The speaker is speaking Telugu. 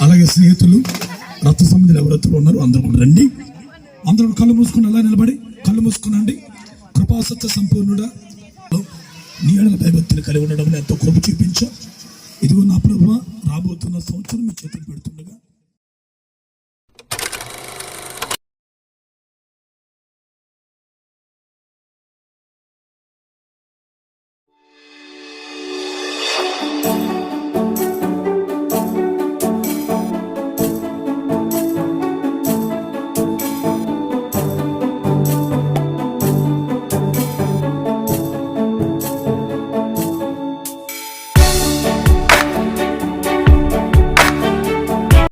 అలాగే స్నేహితులు, రక్త సంబంధులు ఎవరైతే ఉన్నారు అందరూ కూడా రండి. అందరూ కళ్ళు మూసుకుని అలా నిలబడి కళ్ళు మూసుకునండి. కృపాసత్య సంపూర్ణుడా, నీ ఎడల భయభక్తులు కలిగి ఉండడం ఎంతో కృప చూపించా. ఇదిగో నా ప్రభువా, రాబోతున్న సంవత్సరం మీ చేతులు పెడుతున్నాను.